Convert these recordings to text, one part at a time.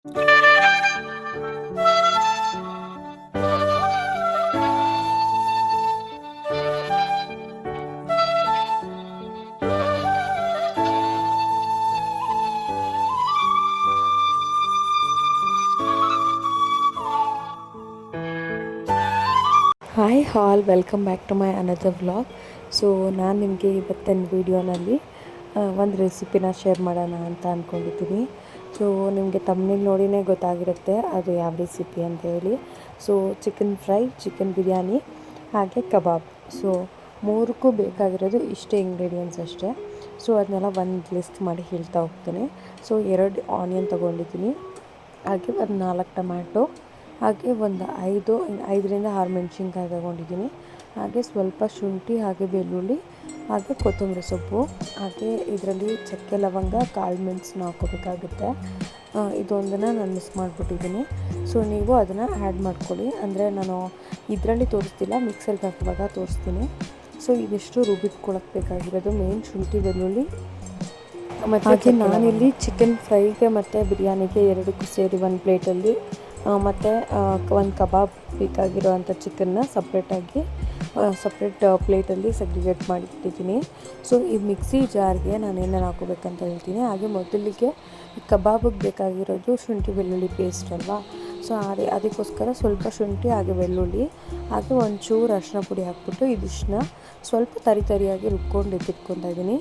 Hi all, welcome back to my another vlog. So ನಾನು ನಿಮಗೆ ಇವತ್ತಿನ ವೀಡಿಯೋನಲ್ಲಿ ಒಂದು ರೆಸಿಪಿನ ಶೇರ್ ಮಾಡೋಣ ಅಂತ ಅಂದ್ಕೊಂಡಿದ್ದೀನಿ. ಸೊ ನಿಮಗೆ ತಮ್ಮನೇಲಿ ನೋಡಿನೇ ಗೊತ್ತಾಗಿರುತ್ತೆ ಅದು ಯಾವ ರೆಸಿಪಿ ಅಂತ ಹೇಳಿ. So chicken fry, chicken biryani ಹಾಗೆ ಕಬಾಬ್. ಸೊ ಮೂರಕ್ಕೂ ಬೇಕಾಗಿರೋದು ಇಷ್ಟೇ ಇಂಗ್ರೀಡಿಯೆಂಟ್ಸ್ ಅಷ್ಟೇ. ಸೊ ಅದನ್ನೆಲ್ಲ ಒಂದು ಲಿಸ್ಟ್ ಮಾಡಿ ಹೇಳ್ತಾ ಹೋಗ್ತೀನಿ. ಸೊ 2 ಆನಿಯನ್ ತೊಗೊಂಡಿದ್ದೀನಿ, ಹಾಗೆ ಒಂದು 4 ಟೊಮ್ಯಾಟೊ, ಹಾಗೆ ಒಂದು 5ರಿಂದ 6 ಮೆಣಸಿನ್ಕಾಯಿ ತಗೊಂಡಿದ್ದೀನಿ. ಹಾಗೆ ಸ್ವಲ್ಪ ಶುಂಠಿ, ಹಾಗೆ ಬೆಳ್ಳುಳ್ಳಿ, ಹಾಗೆ ಕೊತ್ತಂಬರಿ ಸೊಪ್ಪು, ಹಾಗೆ ಇದರಲ್ಲಿ ಚಕ್ಕೆ ಲವಂಗ, ಕಾಳು ಮೆಣಸನ್ನ ಹಾಕೋಬೇಕಾಗುತ್ತೆ. ಇದೊಂದನ್ನು ನಾನು ಮಿಸ್ ಮಾಡಿಬಿಟ್ಟಿದ್ದೀನಿ. ಸೊ ನೀವು ಅದನ್ನು ಆ್ಯಡ್ ಮಾಡ್ಕೊಳ್ಳಿ. ಅಂದರೆ ನಾನು ಇದರಲ್ಲಿ ತೋರಿಸ್ತಿಲ್ಲ, ಮಿಕ್ಸರ್ಗೆ ಹಾಕುವಾಗ ತೋರಿಸ್ತೀನಿ. ಸೊ ಇದಿಷ್ಟು ರುಬ್ಬಿಟ್ಕೊಳ್ಳೋಕೆ ಬೇಕಾಗಿರೋದು ಮೇನ್ ಶುಂಠಿ, ಬೆಳ್ಳುಳ್ಳಿ. ಮತ್ತು ಹಾಗೆ ನಾನಿಲ್ಲಿ ಚಿಕನ್ ಫ್ರೈಗೆ ಮತ್ತು ಬಿರಿಯಾನಿಗೆ ಎರಡಕ್ಕೂ ಸೇರಿ ಒಂದು ಪ್ಲೇಟಲ್ಲಿ ಮತ್ತು ಒಂದು ಕಬಾಬ್ ಬೇಕಾಗಿರೋವಂಥ ಚಿಕನ್ನ ಸಪ್ರೇಟ್ ಪ್ಲೇಟಲ್ಲಿ ಸೆಗ್ರಿಗೇಟ್ ಮಾಡಿಟ್ಟಿದ್ದೀನಿ. ಸೊ ಈ ಮಿಕ್ಸಿ ಜಾರ್ಗೆ ನಾನು ಏನೇನು ಹಾಕೋಬೇಕಂತ ಹೇಳ್ತೀನಿ. ಹಾಗೆ ಮೊದಲಿಗೆ ಕಬಾಬಿಗೆ ಬೇಕಾಗಿರೋದು ಶುಂಠಿ ಬೆಳ್ಳುಳ್ಳಿ ಪೇಸ್ಟ್ ಅಲ್ವಾ. ಸೊ ಅದಕ್ಕೋಸ್ಕರ ಸ್ವಲ್ಪ ಶುಂಠಿ, ಹಾಗೆ ಬೆಳ್ಳುಳ್ಳಿ, ಹಾಗೆ ಒಂಚೂರು ಅರಿಶಿನ ಪುಡಿ ಹಾಕ್ಬಿಟ್ಟು ಇದಿಷ್ಟನ್ನ ಸ್ವಲ್ಪ ತರಿಯಾಗಿ ರುಬ್ಕೊಂಡು ಎತ್ತಿಟ್ಕೊತಾ ಇದ್ದೀನಿ.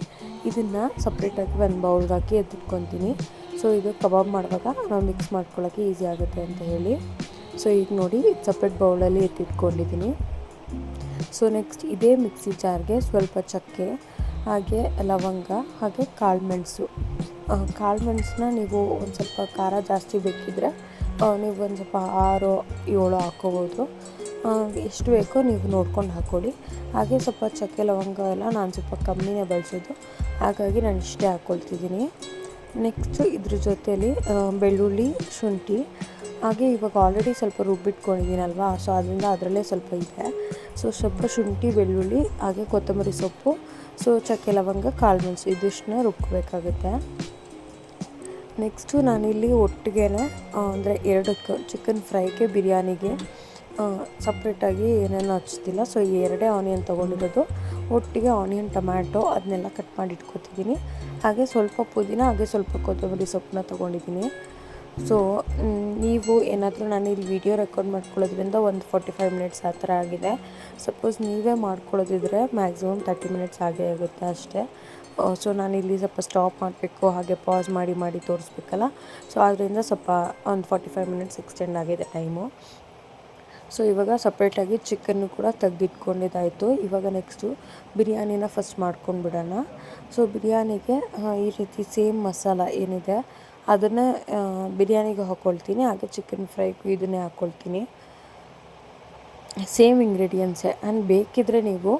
ಇದನ್ನು ಸಪ್ರೇಟಾಗಿ ಒಂದು ಬೌಲ್ಗೆ ಹಾಕಿ ಎತ್ತಿಟ್ಕೊತೀನಿ. ಸೊ ಇದು ಕಬಾಬ್ ಮಾಡುವಾಗ ನಾವು ಮಿಕ್ಸ್ ಮಾಡ್ಕೊಳ್ಳೋಕ್ಕೆ ಈಸಿ ಆಗುತ್ತೆ ಅಂತ ಹೇಳಿ. ಸೊ ಈಗ ನೋಡಿ ಸಪ್ರೇಟ್ ಬೌಲಲ್ಲಿ ಎತ್ತಿಟ್ಕೊಂಡಿದ್ದೀನಿ. ಸೊ ನೆಕ್ಸ್ಟ್ ಇದೇ ಮಿಕ್ಸಿ ಜಾರ್ಗೆ ಸ್ವಲ್ಪ ಚಕ್ಕೆ, ಹಾಗೆ ಲವಂಗ, ಹಾಗೆ ಕಾಳು ಮೆಣಸನ್ನ ನೀವು ಒಂದು ಸ್ವಲ್ಪ ಖಾರ ಜಾಸ್ತಿ ಬೇಕಿದ್ದರೆ ನೀವು ಒಂದು ಸ್ವಲ್ಪ 6-7 ಹಾಕ್ಕೋಬೋದು. ಎಷ್ಟು ಬೇಕೋ ನೀವು ನೋಡ್ಕೊಂಡು ಹಾಕ್ಕೊಳ್ಳಿ. ಹಾಗೆ ಸ್ವಲ್ಪ ಚಕ್ಕೆ ಲವಂಗ ಎಲ್ಲ ನಾನು ಸ್ವಲ್ಪ ಕಮ್ಮಿನೇ ಬಳಸೋದು, ಹಾಗಾಗಿ ನಾನು ಇಷ್ಟೇ ಹಾಕ್ಕೊಳ್ತಿದ್ದೀನಿ. ನೆಕ್ಸ್ಟು ಇದ್ರ ಜೊತೆಯಲ್ಲಿ ಬೆಳ್ಳುಳ್ಳಿ, ಶುಂಠಿ, ಹಾಗೆ ಇವಾಗ ಆಲ್ರೆಡಿ ಸ್ವಲ್ಪ ರುಬ್ಬಿಟ್ಕೊಂಡಿದ್ದೀನಲ್ವಾ. ಸೊ ಅದರಿಂದ ಅದರಲ್ಲೇ ಸ್ವಲ್ಪ ಇದೆ. ಸೊ ಸ್ವಲ್ಪ ಶುಂಠಿ, ಬೆಳ್ಳುಳ್ಳಿ, ಹಾಗೆ ಕೊತ್ತಂಬರಿ ಸೊಪ್ಪು, ಸೊ ಚಕ್ಕೆ ಲವಂಗ, ಕಾಳು ಮೆಣಸು ಇದಿಷ್ಟನ್ನ ರುಬ್ಕೋಬೇಕಾಗುತ್ತೆ. ನೆಕ್ಸ್ಟು ನಾನಿಲ್ಲಿ ಒಟ್ಟಿಗೆ ಅಂದರೆ 2 ಚಿಕನ್ ಫ್ರೈಗೆ, ಬಿರಿಯಾನಿಗೆ ಸಪ್ರೇಟಾಗಿ ಏನೇನು ಹಚ್ತಿಲ್ಲ. ಸೊ ಈ 2 ಆನಿಯನ್ ತೊಗೊಂಡಿರೋದು, ಒಟ್ಟಿಗೆ ಆನಿಯನ್, ಟೊಮ್ಯಾಟೊ ಅದನ್ನೆಲ್ಲ ಕಟ್ ಮಾಡಿ ಇಟ್ಕೊತಿದ್ದೀನಿ. ಹಾಗೆ ಸ್ವಲ್ಪ ಪುದೀನ, ಹಾಗೆ ಸ್ವಲ್ಪ ಕೊತ್ತಂಬರಿ ಸೊಪ್ಪನ್ನ ತೊಗೊಂಡಿದ್ದೀನಿ. ಸೊ ನೀವು ಏನಾದರೂ ನಾನು ಇಲ್ಲಿ ವಿಡಿಯೋ ರೆಕಾರ್ಡ್ ಮಾಡ್ಕೊಳ್ಳೋದ್ರಿಂದ ಒಂದು 45 ಮಿನಿಟ್ಸ್ ಆ ಥರ ಆಗಿದೆ. ಸಪೋಸ್ ನೀವೇ ಮಾಡ್ಕೊಳ್ಳೋದಿದ್ರೆ ಮ್ಯಾಕ್ಸಿಮಮ್ 30 ಮಿನಿಟ್ಸ್ ಆಗೇ ಆಗುತ್ತೆ ಅಷ್ಟೇ. ಸೊ ನಾನಿಲ್ಲಿ ಸ್ವಲ್ಪ ಸ್ಟಾಪ್ ಮಾಡಬೇಕು, ಹಾಗೆ ಪಾಸ್ ಮಾಡಿ ತೋರಿಸ್ಬೇಕಲ್ಲ. ಸೊ ಅದರಿಂದ ಸ್ವಲ್ಪ ಒಂದು 45 ಮಿನಿಟ್ಸ್ ಎಕ್ಸ್ಟೆಂಡ್ ಆಗಿದೆ ಟೈಮು. ಸೊ ಇವಾಗ ಸಪ್ರೇಟಾಗಿ ಚಿಕನ್ನು ಕೂಡ ತೆಗೆದಿಟ್ಕೊಂಡಿದ್ದಾಯಿತು. ಇವಾಗ ನೆಕ್ಸ್ಟು ಬಿರಿಯಾನಿನ ಫಸ್ಟ್ ಮಾಡ್ಕೊಂಡ್ಬಿಡೋಣ. ಸೊ ಬಿರಿಯಾನಿಗೆ ಈ ರೀತಿ ಸೇಮ್ ಮಸಾಲ ಏನಿದೆ ಅದನ್ನು ಬಿರಿಯಾನಿಗೆ ಹಾಕ್ಕೊಳ್ತೀನಿ. ಹಾಗೆ ಚಿಕನ್ ಫ್ರೈಗೂ ಇದನ್ನೇ ಹಾಕ್ಕೊಳ್ತೀನಿ, ಸೇಮ್ ಇಂಗ್ರೀಡಿಯೆಂಟ್ಸೇ. ಆ್ಯಂಡ್ ಬೇಕಿದ್ದರೆ ನೀವು,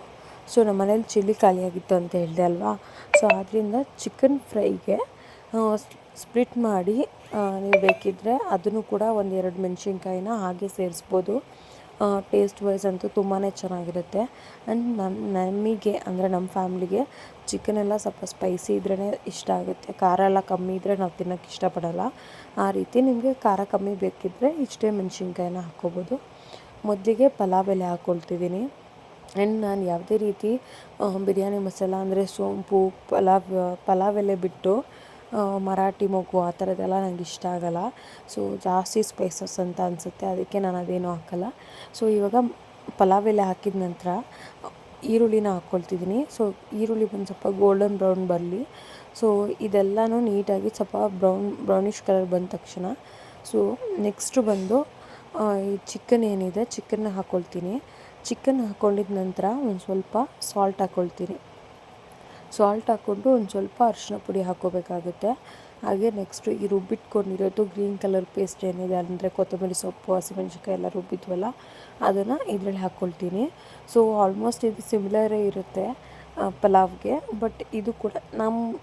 ಸೊ ನಮ್ಮ ಮನೇಲಿ ಚಿಲ್ಲಿ ಖಾಲಿಯಾಗಿತ್ತು ಅಂತ ಹೇಳಿದೆ ಅಲ್ವಾ. ಸೊ ಆದ್ದರಿಂದ ಚಿಕನ್ ಫ್ರೈಗೆ ಸ್ಪ್ಲಿಟ್ ಮಾಡಿ ನೀವು ಬೇಕಿದ್ದರೆ ಅದನ್ನು ಕೂಡ 1-2 ಮೆಣಸಿನ್ಕಾಯಿನ ಹಾಗೆ ಸೇರಿಸ್ಬೋದು. ಟೇಸ್ಟ್ ವೈಸ್ ಅಂತೂ ತುಂಬಾ ಚೆನ್ನಾಗಿರುತ್ತೆ. ಆ್ಯಂಡ್ ನಮಗೆ ಅಂದರೆ ನಮ್ಮ ಫ್ಯಾಮ್ಲಿಗೆ ಚಿಕನೆಲ್ಲ ಸ್ವಲ್ಪ ಸ್ಪೈಸಿ ಇದ್ರೇ ಇಷ್ಟ ಆಗುತ್ತೆ. ಖಾರ ಎಲ್ಲ ಕಮ್ಮಿ ಇದ್ದರೆ ನಾವು ತಿನ್ನೋಕ್ಕೆ ಇಷ್ಟಪಡಲ್ಲ. ಆ ರೀತಿ ನಿಮಗೆ ಖಾರ ಕಮ್ಮಿ ಬೇಕಿದ್ದರೆ ಇಷ್ಟೇ ಮೆಣಸಿನ್ಕಾಯಿನ ಹಾಕ್ಕೋಬೋದು. ಮೊದಲಿಗೆ ಪಲಾವ್ ಎಲೆ ಹಾಕ್ಕೊಳ್ತಿದ್ದೀನಿ. ಆ್ಯಂಡ್ ನಾನು ಯಾವುದೇ ರೀತಿ ಬಿರಿಯಾನಿ ಮಸಾಲ ಅಂದರೆ ಸೋಂಪು, ಪಲಾವ್ ಎಲೆ ಬಿಟ್ಟು ಮರಾಠಿ ಮೊಗ್ಗು ಆ ಥರದ್ದೆಲ್ಲ ನನಗೆ ಇಷ್ಟ ಆಗೋಲ್ಲ. ಸೊ ಜಾಸ್ತಿ ಸ್ಪೈಸಸ್ ಅಂತ ಅನಿಸುತ್ತೆ, ಅದಕ್ಕೆ ನಾನು ಅದೇನೂ ಹಾಕೋಲ್ಲ. ಸೊ ಇವಾಗ ಪಲಾವ್ ಎಲೆ ಹಾಕಿದ ನಂತರ ಈರುಳ್ಳಿನ ಹಾಕ್ಕೊಳ್ತಿದ್ದೀನಿ. ಸೊ ಈರುಳ್ಳಿ ಒಂದು ಸ್ವಲ್ಪ ಗೋಲ್ಡನ್ ಬ್ರೌನ್ ಬರಲಿ. ಸೊ ಇದೆಲ್ಲನೂ ನೀಟಾಗಿ ಸ್ವಲ್ಪ ಬ್ರೌನಿಷ್ ಕಲರ್ ಬಂದ ತಕ್ಷಣ ಸೊ ನೆಕ್ಸ್ಟು ಬಂದು ಈ ಚಿಕನ್ ಏನಿದೆ ಚಿಕನ್ನ ಹಾಕ್ಕೊಳ್ತೀನಿ. ಚಿಕನ್ ಹಾಕ್ಕೊಂಡಿದ ನಂತರ ಒಂದು ಸ್ವಲ್ಪ ಸಾಲ್ಟ್ ಹಾಕ್ಕೊಳ್ತೀನಿ. ಸಾಲ್ಟ್ ಹಾಕ್ಕೊಂಡು ಒಂದು ಸ್ವಲ್ಪ ಅರಿಶಿನ ಪುಡಿ ಹಾಕ್ಕೋಬೇಕಾಗುತ್ತೆ. ಹಾಗೆ ನೆಕ್ಸ್ಟು ಈ ರುಬ್ಬಿಟ್ಕೊಂಡಿರೋದು ಗ್ರೀನ್ ಕಲರ್ ಪೇಸ್ಟ್ ಏನಿದೆ ಅಂದರೆ ಕೊತ್ತಂಬರಿ ಸೊಪ್ಪು, ಹಸಿಮೆಣಸಿನ್ಕಾಯಿ ಎಲ್ಲ ರುಬ್ಬಿದ್ವಲ್ಲ ಅದನ್ನು ಇದರಲ್ಲಿ ಹಾಕ್ಕೊಳ್ತೀನಿ. ಸೊ ಆಲ್ಮೋಸ್ಟ್ ಇದು ಸಿಮಿಲರೇ ಇರುತ್ತೆ. ಪಲಾವ್ಗೆ. ಬಟ್ ಇದು ಕೂಡ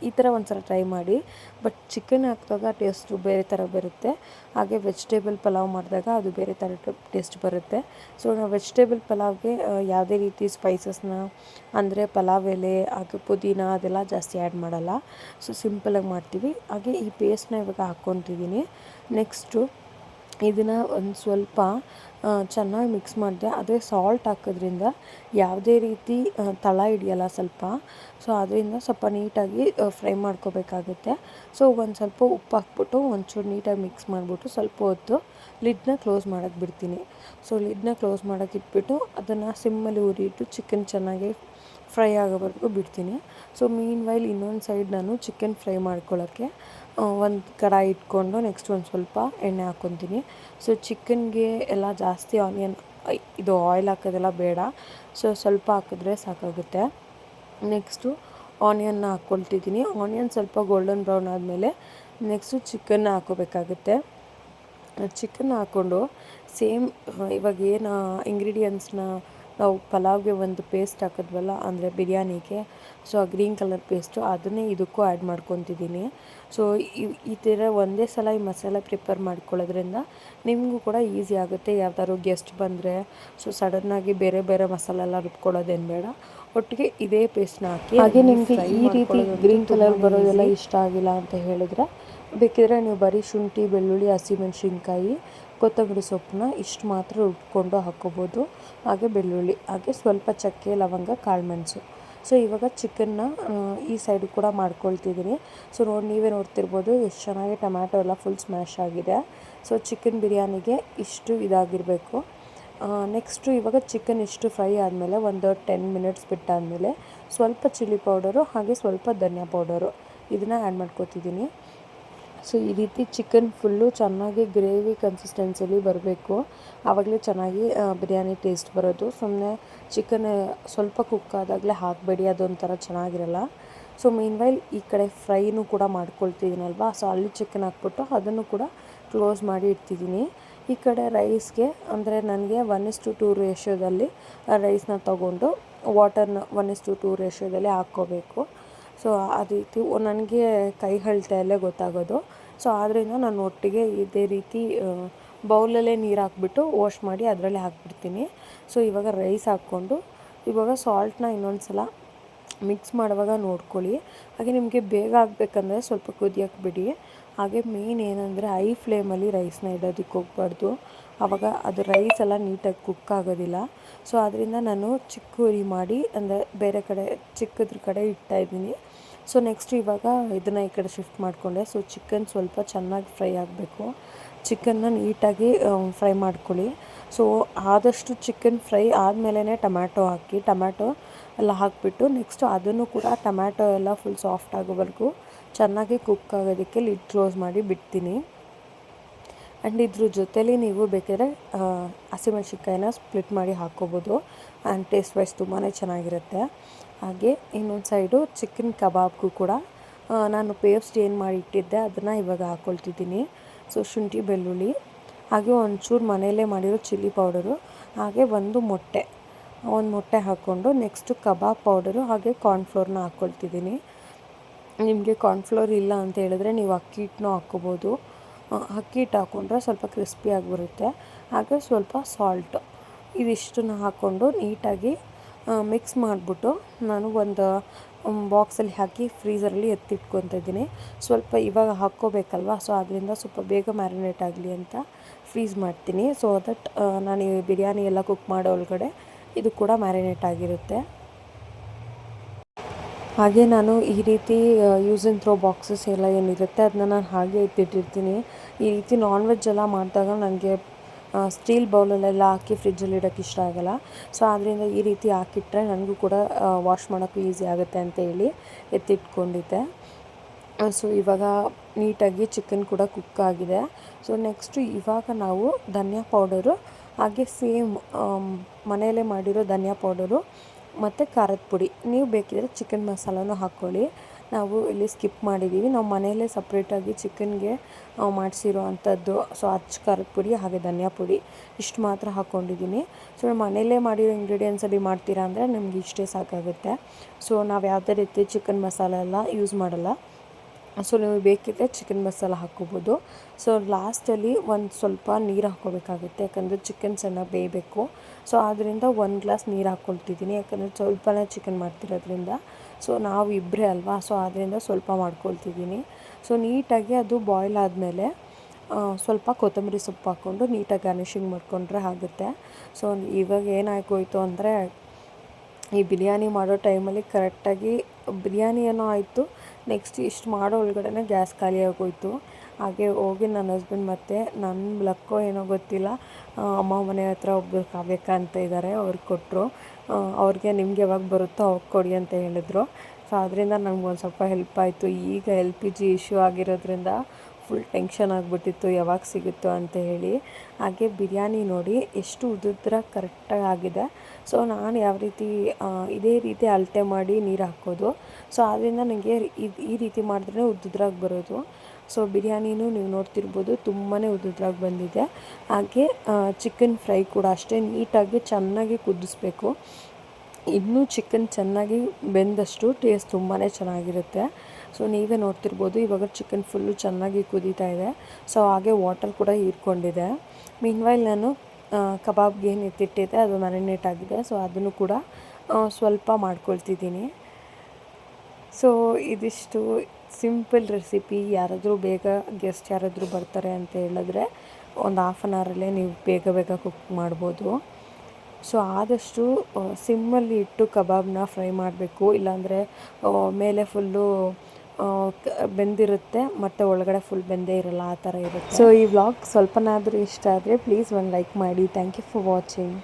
ಈ ಥರ ಒಂದು ಸಲ ಟ್ರೈ ಮಾಡಿ. ಬಟ್ ಚಿಕನ್ ಹಾಕಿದಾಗ ಟೇಸ್ಟು ಬೇರೆ ಥರ ಬರುತ್ತೆ, ಹಾಗೆ ವೆಜಿಟೇಬಲ್ ಪಲಾವ್ ಮಾಡಿದಾಗ ಅದು ಬೇರೆ ಥರ ಟೇಸ್ಟ್ ಬರುತ್ತೆ. ಸೊ ನಾವು ವೆಜಿಟೇಬಲ್ ಪಲಾವ್ಗೆ ಯಾವುದೇ ರೀತಿ ಸ್ಪೈಸಸ್ನ ಅಂದರೆ ಪಲಾವ್ ಎಲೆ ಹಾಗೆ ಪುದೀನ ಅದೆಲ್ಲ ಜಾಸ್ತಿ ಆ್ಯಡ್ ಮಾಡಲ್ಲ. ಸೊ ಸಿಂಪಲಾಗಿ ಮಾಡ್ತೀವಿ. ಹಾಗೆ ಈ ಪೇಸ್ಟ್ನ ಇವಾಗ ಹಾಕ್ಕೊತಿದ್ದೀನಿ. ನೆಕ್ಸ್ಟು ಇದನ್ನು ಒಂದು ಸ್ವಲ್ಪ ಚೆನ್ನಾಗಿ ಮಿಕ್ಸ್ ಮಾಡಿದೆ. ಆದರೆ ಸಾಲ್ಟ್ ಹಾಕೋದ್ರಿಂದ ಯಾವುದೇ ರೀತಿ ತಳ ಹಿಡಿಯಲ್ಲ ಸ್ವಲ್ಪ. ಸೊ ಅದರಿಂದ ಸ್ವಲ್ಪ ನೀಟಾಗಿ ಫ್ರೈ ಮಾಡ್ಕೋಬೇಕಾಗುತ್ತೆ. ಸೊ ಒಂದು ಸ್ವಲ್ಪ ಉಪ್ಪು ಹಾಕ್ಬಿಟ್ಟು ಒಂಚೂರು ನೀಟಾಗಿ ಮಿಕ್ಸ್ ಮಾಡಿಬಿಟ್ಟು ಸ್ವಲ್ಪ ಹೊತ್ತು ಲಿಡ್ನ ಕ್ಲೋಸ್ ಮಾಡೋಕ್ಕೆ ಬಿಡ್ತೀನಿ. ಸೊ ಲಿಡ್ನ ಕ್ಲೋಸ್ ಮಾಡೋಕ್ಕೆ ಇಟ್ಬಿಟ್ಟು ಅದನ್ನು ಸಿಮ್ಮಲ್ಲಿ ಉರಿಯಿಟ್ಟು ಚಿಕನ್ ಚೆನ್ನಾಗಿ ಫ್ರೈ ಆಗೋವರೆಗೂ ಬಿಡ್ತೀನಿ. ಸೊ ಮೀನ್ ವೈಲ್ ಇನ್ನೊಂದು ಸೈಡ್ ನಾನು ಚಿಕನ್ ಫ್ರೈ ಮಾಡ್ಕೊಳ್ಳೋಕ್ಕೆ ಒಂದು ಕಡಾಯಿ ಇಟ್ಕೊಂಡು ನೆಕ್ಸ್ಟ್ ಒಂದು ಸ್ವಲ್ಪ ಎಣ್ಣೆ ಹಾಕ್ಕೊತೀನಿ. ಸೊ ಚಿಕನ್ಗೆ ಎಲ್ಲ ಜಾಸ್ತಿ ಇದು ಆಯಿಲ್ ಹಾಕೋದೆಲ್ಲ ಬೇಡ. ಸೊ ಸ್ವಲ್ಪ ಹಾಕಿದ್ರೆ ಸಾಕಾಗುತ್ತೆ. ನೆಕ್ಸ್ಟು ಆನಿಯನ್ನ ಹಾಕ್ಕೊಳ್ತಿದ್ದೀನಿ. ಆನಿಯನ್ ಸ್ವಲ್ಪ ಗೋಲ್ಡನ್ ಬ್ರೌನ್ ಆದಮೇಲೆ ನೆಕ್ಸ್ಟು ಚಿಕನ್ನ ಹಾಕ್ಕೋಬೇಕಾಗುತ್ತೆ. ಚಿಕನ್ ಹಾಕ್ಕೊಂಡು ಸೇಮ್ ಇವಾಗ ಏನು ಇಂಗ್ರೀಡಿಯೆಂಟ್ಸ್ನ ನಾವು ಪಲಾವ್ಗೆ ಒಂದು ಪೇಸ್ಟ್ ಹಾಕಿದ್ವಲ್ಲ, ಅಂದರೆ ಬಿರಿಯಾನಿಗೆ, ಸೊ ಆ ಗ್ರೀನ್ ಕಲರ್ ಪೇಸ್ಟು ಅದನ್ನೇ ಇದಕ್ಕೂ ಆ್ಯಡ್ ಮಾಡ್ಕೊತಿದ್ದೀನಿ. ಸೊ ಈ ಥರ ಒಂದೇ ಸಲ ಈ ಮಸಾಲೆ ಪ್ರಿಪೇರ್ ಮಾಡ್ಕೊಳ್ಳೋದ್ರಿಂದ ನಿಮಗೂ ಕೂಡ ಈಸಿ ಆಗುತ್ತೆ. ಯಾವ್ದಾದ್ರು ಗೆಸ್ಟ್ ಬಂದರೆ ಸೊ ಸಡನ್ನಾಗಿ ಬೇರೆ ಬೇರೆ ಮಸಾಲೆ ಎಲ್ಲ ರುಬ್ಕೊಳ್ಳೋದೇನು ಬೇಡ, ಒಟ್ಟಿಗೆ ಇದೇ ಪೇಸ್ಟ್ನ ಹಾಕಿ. ಹಾಗೆ ನಿಮಗೆ ಈ ರೀತಿ ಗ್ರೀನ್ ಕಲರ್ ಬರೋದೆಲ್ಲ ಇಷ್ಟ ಆಗಿಲ್ಲ ಅಂತ ಹೇಳಿದ್ರೆ ಬೇಕಿದ್ರೆ ನೀವು ಬರೀ ಶುಂಠಿ, ಬೆಳ್ಳುಳ್ಳಿ, ಹಸಿಮೆಣಸಿನ್ಕಾಯಿ, ಕೊತ್ತಂಬರಿ ಸೊಪ್ಪನ್ನ ಇಷ್ಟು ಮಾತ್ರ ರುಬ್ಕೊಂಡು ಹಾಕ್ಕೋಬೋದು. ಹಾಗೆ ಬೆಳ್ಳುಳ್ಳಿ, ಹಾಗೆ ಸ್ವಲ್ಪ ಚಕ್ಕೆ, ಲವಂಗ, ಕಾಳುಮೆಣಸು. ಸೊ ಇವಾಗ ಚಿಕನ್ನ ಈ ಸೈಡು ಕೂಡ ಮಾಡ್ಕೊಳ್ತಿದ್ದೀನಿ. ಸೊ ನೀವೇ ನೋಡ್ತಿರ್ಬೋದು ಎಷ್ಟು ಚೆನ್ನಾಗಿ ಟೊಮ್ಯಾಟೊ ಎಲ್ಲ ಫುಲ್ ಸ್ಮ್ಯಾಶ್ ಆಗಿದೆ. ಸೊ ಚಿಕನ್ ಬಿರಿಯಾನಿಗೆ ಇಷ್ಟು ಇದಾಗಿರಬೇಕು. ನೆಕ್ಸ್ಟು ಇವಾಗ ಚಿಕನ್ ಇಷ್ಟು ಫ್ರೈ ಆದಮೇಲೆ ಒಂದು 10 ಮಿನಿಟ್ಸ್ ಬಿಟ್ಟಾದಮೇಲೆ ಸ್ವಲ್ಪ ಚಿಲ್ಲಿ ಪೌಡರು ಹಾಗೆ ಸ್ವಲ್ಪ ಧನಿಯಾ ಪೌಡರು ಇದನ್ನು ಆ್ಯಡ್ ಮಾಡ್ಕೊತಿದ್ದೀನಿ. ಸೊ ಈ ರೀತಿ ಚಿಕನ್ ಫುಲ್ಲು ಚೆನ್ನಾಗಿ ಗ್ರೇವಿ ಕನ್ಸಿಸ್ಟೆನ್ಸಿಲಿ ಬರಬೇಕು, ಆವಾಗಲೇ ಚೆನ್ನಾಗಿ ಬಿರಿಯಾನಿ ಟೇಸ್ಟ್ ಬರೋದು. ಸುಮ್ಮನೆ ಚಿಕನ್ ಸ್ವಲ್ಪ ಕುಕ್ ಆದಾಗಲೇ ಹಾಕಬೇಡಿ, ಅದೊಂಥರ ಚೆನ್ನಾಗಿರಲ್ಲ. ಸೊ ಮೀನ್ವೈಲ್ ಈ ಕಡೆ ಫ್ರೈನೂ ಕೂಡ ಮಾಡ್ಕೊಳ್ತಿದ್ದೀನಲ್ವ, ಸೊ ಅಲ್ಲಿ ಚಿಕನ್ ಹಾಕ್ಬಿಟ್ಟು ಅದನ್ನು ಕೂಡ ಕ್ಲೋಸ್ ಮಾಡಿ ಇಡ್ತಿದ್ದೀನಿ. ಈ ಕಡೆ ರೈಸ್ಗೆ ಅಂದರೆ ನನಗೆ 1:2 ರೇಷಿಯೋದಲ್ಲಿ ರೈಸ್ನ ತೊಗೊಂಡು ವಾಟರ್ನ 1:2 ರೇಷಿಯೋದಲ್ಲಿ ಹಾಕ್ಕೋಬೇಕು. ಸೊ ಆ ರೀತಿ ನನಗೆ ಕೈ ಅಳತೆಯಲ್ಲೇ ಗೊತ್ತಾಗೋದು. ಸೊ ಆದ್ದರಿಂದ ನಾನು ಒಟ್ಟಿಗೆ ಇದೇ ರೀತಿ ಬೌಲಲ್ಲೇ ನೀರು ಹಾಕ್ಬಿಟ್ಟು ವಾಶ್ ಮಾಡಿ ಅದರಲ್ಲೇ ಹಾಕ್ಬಿಡ್ತೀನಿ. ಸೊ ಇವಾಗ ರೈಸ್ ಹಾಕ್ಕೊಂಡು ಇವಾಗ ಸಾಲ್ಟ್ನ ಇನ್ನೊಂದು ಸಲ ಮಿಕ್ಸ್ ಮಾಡುವಾಗ ನೋಡ್ಕೊಳ್ಳಿ. ಹಾಗೆ ನಿಮಗೆ ಬೇಗ ಆಗಬೇಕಂದ್ರೆ ಸ್ವಲ್ಪ ಕುದಿಯೋಕ್ಕೆ ಬಿಡಿ. ಹಾಗೆ ಮೇನ್ ಏನಂದರೆ ಹೈ ಫ್ಲೇಮಲ್ಲಿ ರೈಸ್ನ ಇಡೋದಕ್ಕೆ ಹೋಗಬಾರ್ದು, ಆವಾಗ ಅದು ರೈಸ್ ಎಲ್ಲ ನೀಟಾಗಿ ಕುಕ್ ಆಗೋದಿಲ್ಲ. ಸೊ ಅದರಿಂದ ನಾನು ಚಿಕ್ಕ ಉರಿ ಮಾಡಿ ಅಂದರೆ ಬೇರೆ ಕಡೆ ಚಿಕ್ಕದ್ರ ಕಡೆ ಇಡ್ತಾಯಿದ್ದೀನಿ. ಸೊ ನೆಕ್ಸ್ಟ್ ಇವಾಗ ಇದನ್ನು ಈ ಕಡೆ ಶಿಫ್ಟ್ ಮಾಡಿಕೊಂಡೆ. ಸೊ ಚಿಕನ್ ಸ್ವಲ್ಪ ಚೆನ್ನಾಗಿ ಫ್ರೈ ಆಗಬೇಕು, ಚಿಕನ್ನ ನೀಟಾಗಿ ಫ್ರೈ ಮಾಡ್ಕೊಳ್ಳಿ. ಸೊ ಆದಷ್ಟು ಚಿಕನ್ ಫ್ರೈ ಆದಮೇಲೆ ಟೊಮ್ಯಾಟೊ ಹಾಕಿ, ಟೊಮ್ಯಾಟೊ ಎಲ್ಲ ಹಾಕಿಬಿಟ್ಟು ನೆಕ್ಸ್ಟ್ ಅದನ್ನು ಕೂಡ ಟೊಮ್ಯಾಟೊ ಎಲ್ಲ ಫುಲ್ ಸಾಫ್ಟ್ ಆಗೋವರೆಗೂ ಚೆನ್ನಾಗಿ ಕುಕ್ ಆಗೋದಕ್ಕೆ ಲಿಡ್ ಕ್ಲೋಸ್ ಮಾಡಿ ಬಿಡ್ತೀನಿ. ಆ್ಯಂಡ್ ಇದ್ರ ಜೊತೇಲಿ ನೀವು ಬೇಕಾದ್ರೆ ಹಸಿಮೆಣ್ಸಿನ್ಕಾಯಿನ ಸ್ಪ್ಲಿಟ್ ಮಾಡಿ ಹಾಕ್ಕೋಬೋದು. ಆ್ಯಂಡ್ ಟೇಸ್ಟ್ ವೈಸ್ ತುಂಬಾ ಚೆನ್ನಾಗಿರುತ್ತೆ. ಹಾಗೆ ಇನ್ನೊಂದು ಸೈಡು ಚಿಕನ್ ಕಬಾಬ್ಗೂ ಕೂಡ ನಾನು ಪೇಸ್ಟ್ ಏನು ಮಾಡಿ ಇಟ್ಟಿದ್ದೆ ಅದನ್ನು ಇವಾಗ ಹಾಕ್ಕೊಳ್ತಿದ್ದೀನಿ. ಸೊ ಶುಂಠಿ, ಬೆಳ್ಳುಳ್ಳಿ, ಹಾಗೆ ಒಂಚೂರು ಮನೆಯಲ್ಲೇ ಮಾಡಿರೋ ಚಿಲ್ಲಿ ಪೌಡರು, ಹಾಗೆ ಒಂದು ಮೊಟ್ಟೆ ಹಾಕ್ಕೊಂಡು ನೆಕ್ಸ್ಟು ಕಬಾಬ್ ಪೌಡರು ಹಾಗೆ ಕಾರ್ನ್ಫ್ಲೋರ್ನ ಹಾಕ್ಕೊಳ್ತಿದ್ದೀನಿ. ನಿಮಗೆ ಕಾರ್ನ್ಫ್ಲೋರ್ ಇಲ್ಲ ಅಂತ ಹೇಳಿದ್ರೆ ನೀವು ಅಕ್ಕಿ ಹಿಟ್ಟನ್ನೂ ಹಾಕ್ಕೋಬೋದು. ಅಕ್ಕಿ ಹಿಟ್ಟು ಹಾಕ್ಕೊಂಡ್ರೆ ಸ್ವಲ್ಪ ಕ್ರಿಸ್ಪಿಯಾಗಿ ಬರುತ್ತೆ. ಹಾಗೆ ಸ್ವಲ್ಪ ಸಾಲ್ಟು ಇದಿಷ್ಟನ್ನು ಹಾಕ್ಕೊಂಡು ನೀಟಾಗಿ ಮಿಕ್ಸ್ ಮಾಡಿಬಿಟ್ಟು ನಾನು ಒಂದು ಬಾಕ್ಸಲ್ಲಿ ಹಾಕಿ ಫ್ರೀಝರಲ್ಲಿ ಎತ್ತಿಟ್ಕೊತಿದ್ದೀನಿ. ಸ್ವಲ್ಪ ಇವಾಗ ಹಾಕ್ಕೋಬೇಕಲ್ವ, ಸೊ ಅದರಿಂದ ಸ್ವಲ್ಪ ಬೇಗ ಮ್ಯಾರಿನೇಟ್ ಆಗಲಿ ಅಂತ ಫ್ರೀಝ್ ಮಾಡ್ತೀನಿ. ಸೊ ದಟ್ ನಾನು ಈ ಬಿರಿಯಾನಿ ಎಲ್ಲ ಕುಕ್ ಮಾಡೋ ಒಳಗಡೆ ಇದು ಕೂಡ ಮ್ಯಾರಿನೇಟ್ ಆಗಿರುತ್ತೆ. ಹಾಗೆ ನಾನು ಈ ರೀತಿ ಯೂಸ್ ಆ್ಯಂಡ್ ಥ್ರೋ ಬಾಕ್ಸಸ್ ಎಲ್ಲ ಏನಿರುತ್ತೆ ಅದನ್ನ ನಾನು ಹಾಗೆ ಎತ್ತಿಟ್ಟಿರ್ತೀನಿ. ಈ ರೀತಿ ನಾನ್ ವೆಜ್ ಎಲ್ಲ ಮಾಡಿದಾಗ ನನಗೆ ಸ್ಟೀಲ್ ಬೌಲಲ್ಲೆಲ್ಲ ಹಾಕಿ ಫ್ರಿಜ್ಜಲ್ಲಿ ಇಡೋಕ್ಕೆ ಇಷ್ಟ ಆಗೋಲ್ಲ. ಸೊ ಆದ್ದರಿಂದ ಈ ರೀತಿ ಹಾಕಿಟ್ರೆ ನನಗೂ ಕೂಡ ವಾಶ್ ಮಾಡೋಕ್ಕೂ ಈಸಿ ಆಗುತ್ತೆ ಅಂತ ಹೇಳಿ ಎತ್ತಿಟ್ಕೊಂಡಿದ್ದೆ. ಸೊ ಇವಾಗ ನೀಟಾಗಿ ಚಿಕನ್ ಕೂಡ ಕುಕ್ ಆಗಿದೆ. ಸೊ ನೆಕ್ಸ್ಟು ಇವಾಗ ನಾವು ಧನಿಯಾ ಪೌಡರು ಹಾಗೆ ಸೇಮ್ ಮನೆಯಲ್ಲೇ ಮಾಡಿರೋ ಧನಿಯಾ ಪೌಡರು ಮತ್ತು ಖಾರದ ಪುಡಿ, ನೀವು ಬೇಕಿದ್ರೆ ಚಿಕನ್ ಮಸಾಲನೂ ಹಾಕ್ಕೊಳ್ಳಿ. ನಾವು ಇಲ್ಲಿ ಸ್ಕಿಪ್ ಮಾಡಿದ್ದೀವಿ. ನಾವು ಮನೆಯಲ್ಲೇ ಸಪ್ರೇಟಾಗಿ ಚಿಕನ್ಗೆ ಮಾಡಿಸಿರೋ ಅಂಥದ್ದು. ಸೊ ಅಚ್ಚ ಖಾರದ ಪುಡಿ ಹಾಗೆ ಧನಿಯಾ ಪುಡಿ ಇಷ್ಟು ಮಾತ್ರ ಹಾಕ್ಕೊಂಡಿದ್ದೀನಿ. ಸೊ ಮನೆಯಲ್ಲೇ ಮಾಡಿರೋ ಇಂಗ್ರೀಡಿಯೆಂಟ್ಸಲ್ಲಿ ಮಾಡ್ತೀರಾ ಅಂದರೆ ನಿಮ್ಗೆ ಇಷ್ಟೇ ಸಾಕಾಗುತ್ತೆ. ಸೊ ನಾವು ಯಾವುದೇ ರೀತಿ ಚಿಕನ್ ಮಸಾಲೆ ಎಲ್ಲ ಯೂಸ್ ಮಾಡಲ್ಲ. ಸೊ ನೀವು ಬೇಕಿದ್ದರೆ ಚಿಕನ್ ಮಸಾಲ ಹಾಕ್ಕೋಬೋದು. ಸೊ ಲಾಸ್ಟಲ್ಲಿ ಒಂದು ಸ್ವಲ್ಪ ನೀರು ಹಾಕ್ಕೋಬೇಕಾಗುತ್ತೆ, ಯಾಕಂದರೆ ಚಿಕನ್ ಚೆನ್ನಾಗಿ ಬೇಯಬೇಕು. ಸೊ ಆದ್ದರಿಂದ 1 ಗ್ಲಾಸ್ ನೀರು ಹಾಕ್ಕೊಳ್ತಿದ್ದೀನಿ, ಯಾಕಂದರೆ ಸ್ವಲ್ಪನೇ ಚಿಕನ್ ಮಾಡ್ತಿರೋದ್ರಿಂದ. ಸೊ ನಾವು ಇಬ್ಬರೇ ಅಲ್ವಾ, ಸೊ ಆದ್ದರಿಂದ ಸ್ವಲ್ಪ ಮಾಡ್ಕೊಳ್ತಿದ್ದೀನಿ. ಸೊ ನೀಟಾಗಿ ಅದು ಬಾಯ್ಲ್ ಆದಮೇಲೆ ಸ್ವಲ್ಪ ಕೊತ್ತಂಬರಿ ಸೊಪ್ಪು ಹಾಕ್ಕೊಂಡು ನೀಟಾಗಿ ಗಾರ್ನಿಷಿಂಗ್ ಮಾಡಿಕೊಂಡ್ರೆ ಆಗುತ್ತೆ. ಸೊ ಇವಾಗ ಏನಾಗೋಯ್ತು ಅಂದರೆ ಈ ಬಿರಿಯಾನಿ ಮಾಡೋ ಟೈಮಲ್ಲಿ ಕರೆಕ್ಟಾಗಿ ಬಿರಿಯಾನಿ ಏನೋ ಆಯಿತು, ನೆಕ್ಸ್ಟ್ ಇಷ್ಟು ಮಾಡೋ ಒಳಗಡೆ ಗ್ಯಾಸ್ ಖಾಲಿ ಆಗೋಯಿತು. ಹಾಗೆ ಹೋಗಿ ನನ್ನ ಹಸ್ಬೆಂಡ್ ಮತ್ತು ನನ್ನ ಲಕ್ಕೋ ಏನೋ ಗೊತ್ತಿಲ್ಲ, ಅಮ್ಮ ಮನೆ ಹತ್ರ ಒಬ್ಬರು ಕಾವ್ಯಕ್ಕ ಅಂತ ಇದ್ದಾರೆ, ಅವ್ರಿಗೆ ಕೊಟ್ಟರು. ಅವ್ರಿಗೆ ನಿಮ್ಗೆ ಯಾವಾಗ ಬರುತ್ತೋ ಅವಾಗ ಕೊಡಿ ಅಂತ ಹೇಳಿದ್ರು. ಸೊ ಅದರಿಂದ ನನಗೊಂದು ಸ್ವಲ್ಪ ಹೆಲ್ಪ್ ಆಯಿತು. ಈಗ LPG ಇಶ್ಯೂ ಆಗಿರೋದ್ರಿಂದ ಫುಲ್ ಟೆನ್ಷನ್ ಆಗಿಬಿಟ್ಟಿತ್ತು ಯಾವಾಗ ಸಿಗುತ್ತೋ ಅಂತ ಹೇಳಿ. ಹಾಗೆ ಬಿರಿಯಾನಿ ನೋಡಿ ಎಷ್ಟು ಉದುದ್ರಾಗಿ ಕರೆಕ್ಟಾಗಿ ಆಗಿದೆ. ಸೊ ನಾನು ಯಾವ ರೀತಿ ಇದೇ ರೀತಿ ಅಳತೆ ಮಾಡಿ ನೀರು ಹಾಕೋದು. ಸೊ ಆದ್ದರಿಂದ ನನಗೆ ಈ ರೀತಿ ಮಾಡಿದ್ರೆ ಉದ್ದುದ್ರಾಗಿ ಬರೋದು. ಸೊ ಬಿರಿಯಾನಿನೂ ನೀವು ನೋಡ್ತಿರ್ಬೋದು ತುಂಬಾ ಉದ್ದುದ್ರಾಗಿ ಬಂದಿದೆ. ಹಾಗೆ ಚಿಕನ್ ಫ್ರೈ ಕೂಡ ಅಷ್ಟೇ ನೀಟಾಗಿ ಚೆನ್ನಾಗಿ ಕುದಿಸ್ಬೇಕು. ಇನ್ನೂ ಚಿಕನ್ ಚೆನ್ನಾಗಿ ಬೆಂದಷ್ಟು ಟೇಸ್ಟ್ ತುಂಬಾ ಚೆನ್ನಾಗಿರುತ್ತೆ. ಸೊ ನೀವೇ ನೋಡ್ತಿರ್ಬೋದು ಇವಾಗ ಚಿಕನ್ ಫುಲ್ಲು ಚೆನ್ನಾಗಿ ಕುದೀತಾ ಇದೆ. ಸೊ ಹಾಗೆ ವಾಟರ್ ಕೂಡ ಹೀರ್ಕೊಂಡಿದೆ. ಮೀನ್ವೈಲ್ ನಾನು ಕಬಾಬ್ಗೆ ಏನು ಎತ್ತಿಟ್ಟಿದ್ದೆ ಅದು ಮ್ಯಾರಿನೇಟ್ ಆಗಿದೆ. ಸೊ ಅದನ್ನು ಕೂಡ ಸ್ವಲ್ಪ ಮಾಡ್ಕೊಳ್ತಿದ್ದೀನಿ. ಸೊ ಇದಿಷ್ಟು ಸಿಂಪಲ್ ರೆಸಿಪಿ. ಯಾರಾದರೂ ಬೇಗ ಗೆಸ್ಟ್ ಯಾರಾದರೂ ಬರ್ತಾರೆ ಅಂತ ಹೇಳಿದ್ರೆ ಒಂದು ಹಾಫ್ ಆನ್ ಅವರಲ್ಲೇ ನೀವು ಬೇಗ ಕುಕ್ ಮಾಡ್ಬೋದು. ಸೊ ಆದಷ್ಟು ಸಿಮ್ಮಲ್ಲಿ ಇಟ್ಟು ಕಬಾಬ್ನ ಫ್ರೈ ಮಾಡಬೇಕು, ಇಲ್ಲಾಂದರೆ ಮೇಲೆ ಫುಲ್ಲು ಬೆಂದಿರುತ್ತೆ ಮತ್ತು ಒಳಗಡೆ ಫುಲ್ ಬೆಂದೇ ಇರಲ್ಲ, ಆ ಥರ ಇರುತ್ತೆ. ಸೊ ಈ ವ್ಲಾಗ್ ಸ್ವಲ್ಪನಾದರೂ ಇಷ್ಟ ಆದರೆ ಪ್ಲೀಸ್ ಒಂದು ಲೈಕ್ ಮಾಡಿ. Thank you for watching.